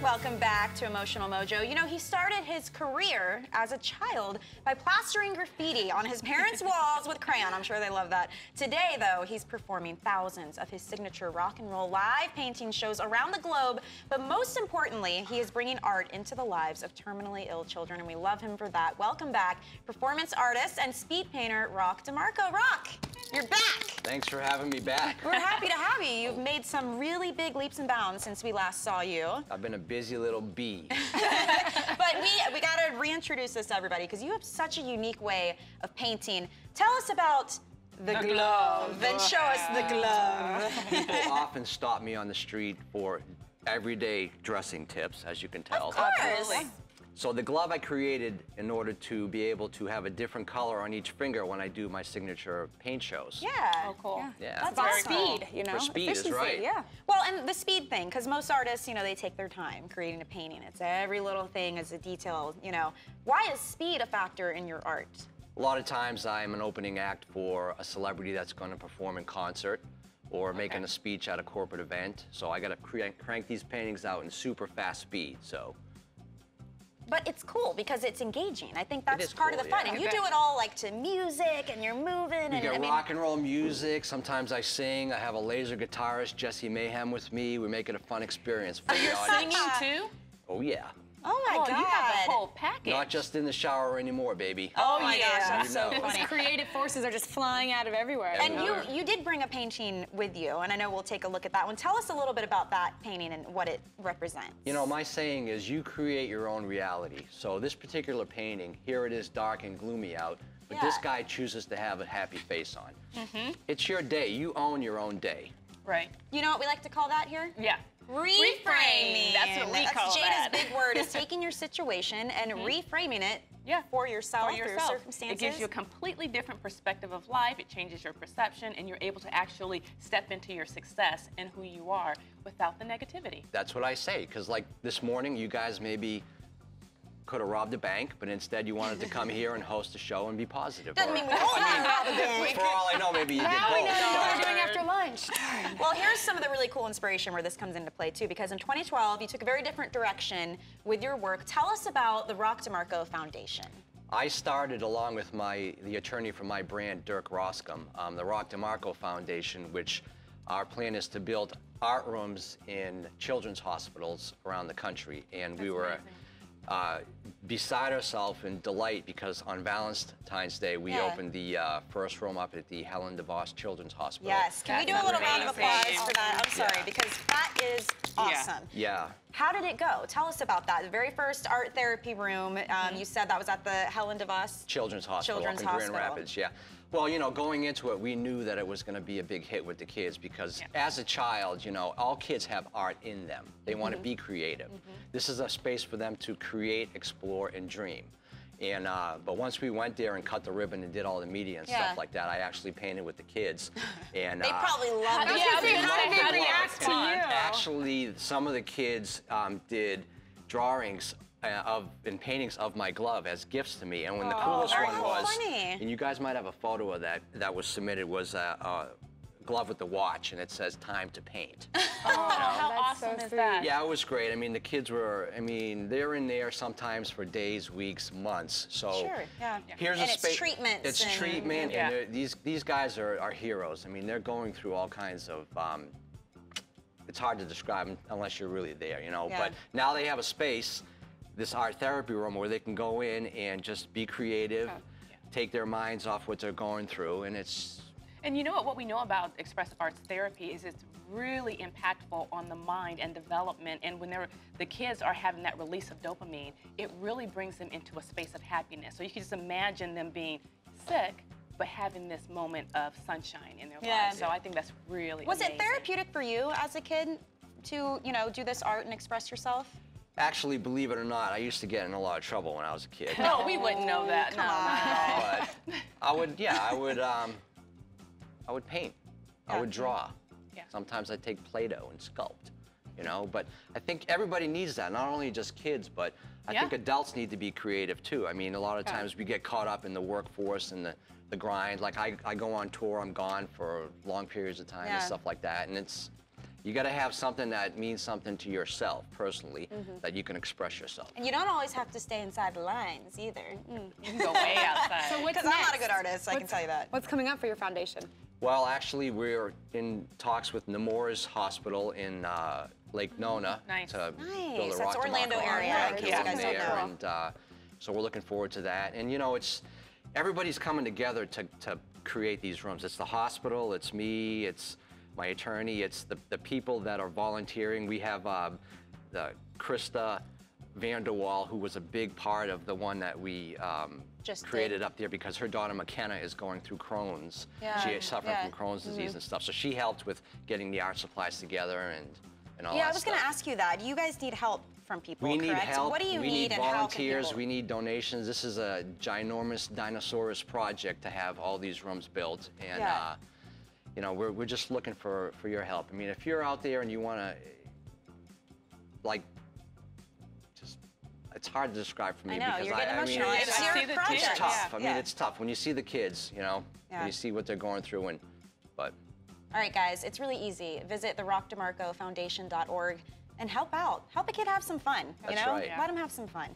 Welcome back to Emotional Mojo. You know, he started his career as a child by plastering graffiti on his parents' walls with crayon. I'm sure they love that. Today, though, he's performing thousands of his signature rock and roll live painting shows around the globe. But most importantly, he is bringing art into the lives of terminally ill children, and we love him for that. Welcome back, performance artist and speed painter, Rock Demarco. Rock, you're back. Thanks for having me back. We're happy to have you. You've made some really big leaps and bounds since we last saw you. I've been a busy little bee. But we got to reintroduce this to everybody because you have such a unique way of painting. Tell us about the glove. Then show us the glove. People often stop me on the street for everyday dressing tips, as you can tell. Of course. So the glove I created in order to be able to have a different color on each finger when I do my signature paint shows. Yeah. Oh, cool. Yeah. That's For awesome. speed, you know. For speed is Efficiency, right. Yeah. Well, and the speed thing, because most artists, you know, they take their time creating a painting. It's every little thing is a detail, you know. Why is speed a factor in your art? A lot of times I'm an opening act for a celebrity that's going to perform in concert or making a speech at a corporate event. So I got to crank these paintings out in super fast speed. So. But it's cool because it's engaging. I think that's part of the cool, fun. yeah. And you do it all like to music and you're moving. We And get I mean, rock and roll music. Sometimes I sing. I have a laser guitarist, Jesse Mayhem, with me. We make it a fun experience for the audience. Singing too? Oh yeah. oh my God. You have the whole package. Not just in the shower anymore, baby. Oh my yeah. gosh, that's so You know. funny. Creative forces are just flying out of everywhere. And you did bring a painting with you, and I know we'll take a look at that one. Tell us a little bit about that painting and what it represents. You know, my saying is you create your own reality. So this particular painting, here it is dark and gloomy out, but this guy chooses to have a happy face on. It's your day. You own your own day. Right. You know what we like to call that here? Yeah. Reframing. That's what we call Jada's that. big word is taking your situation and reframing it for yourself, For your yourself. circumstances. It gives you a completely different perspective of life. It changes your perception, and you're able to actually step into your success and who you are without the negativity. That's what I say, because like this morning, you guys maybe could have robbed a bank, but instead you wanted to come here and host a show and be positive. Doesn't mean we don't want to rob a bank. For all I know, maybe you did Now both. we know what we're doing after lunch. Well, here's some of the really cool inspiration where this comes into play too, because in 2012 you took a very different direction with your work. Tell us about the Rock Demarco Foundation. I started along with the attorney for my brand, Dirk Roscom, the Rock Demarco Foundation, which our plan is to build art rooms in children's hospitals around the country. And we were beside ourselves in delight because on Valentine's Day we opened the first room up at the Helen DeVos Children's Hospital. Yes, can we do a little round of applause for that? I'm sorry, because that is awesome. Yeah. How did it go? Tell us about that. The very first art therapy room, you said that was at the Helen DeVos Children's Hospital up in Grand Rapids, yeah. Well, you know, going into it, we knew that it was going to be a big hit with the kids because as a child, you know, all kids have art in them. They want to be creative. This is a space for them to create, explore, and dream. And but once we went there and cut the ribbon and did all the media and stuff like that, I actually painted with the kids. And they probably loved it. How did they react to you? Actually, some of the kids did drawings and paintings of my glove as gifts to me. And when the coolest one was, and you guys might have a photo of that was submitted, was a glove with the watch, and it says "Time to Paint." How awesome is that? Yeah, it was great. I mean, the kids were, I mean, they're in there sometimes for days, weeks, months. So here's a space. It's treatment. It's treatment, and these guys are heroes. I mean, they're going through all kinds of, it's hard to describe unless you're really there, you know. But now they have a space, this art therapy room, where they can go in and just be creative, take their minds off what they're going through, and it's... And you know what we know about expressive arts therapy is it's really impactful on the mind and development. And when the kids are having that release of dopamine, it really brings them into a space of happiness. So you can just imagine them being sick, but having this moment of sunshine in their lives. So I think that's really Was amazing. it therapeutic for you as a kid to, you know, do this art and express yourself? Actually, believe it or not, I used to get in a lot of trouble when I was a kid. No, we wouldn't know that. But I would paint. I would draw. Sometimes I'd take Play-Doh and sculpt, you know. But I think everybody needs that, not only just kids, but I think adults need to be creative too. I mean, a lot of times we get caught up in the workforce and the grind. Like I go on tour, I'm gone for long periods of time and stuff like that, and it's You got to have something that means something to yourself personally, that you can express yourself. And you don't always have to stay inside the lines either. You can go way outside. So what's Because I'm not a next? good artist, I can tell you that. What's coming up for your foundation? Well, actually, we're in talks with Nemours Hospital in Lake Nona Nice. to build Nice. a That's Rock Orlando Demarco area, in case you down guys don't there, know. and so we're looking forward to that. And you know, everybody's coming together to create these rooms. It's the hospital, it's me, it's my attorney, it's the people that are volunteering. We have the Krista Vanderwall, who was a big part of the one that we Just created up there, because her daughter McKenna is going through Crohn's. Yeah, She is suffering yeah. from Crohn's disease and stuff. So she helped with getting the art supplies together and all Yeah, that I was going to stuff. ask you that. You guys need help from people, We need correct? help. What do you we need need and how can volunteers. people... We need donations. This is a ginormous dinosaurus project to have all these rooms built, and Yeah. you know, we're just looking for your help. I mean, if you're out there and you want to, like, just, it's hard to describe for me I know, because you're getting I mean, emotional. it's, It's I your see the project. tears. it's tough. Yeah. I mean, it's tough when you see the kids, you know, Yeah. when you see what they're going through, but. All right, guys, it's really easy. Visit the rockdemarcofoundation.org and help out. Help a kid have some fun, you That's know? right. Let them have some fun.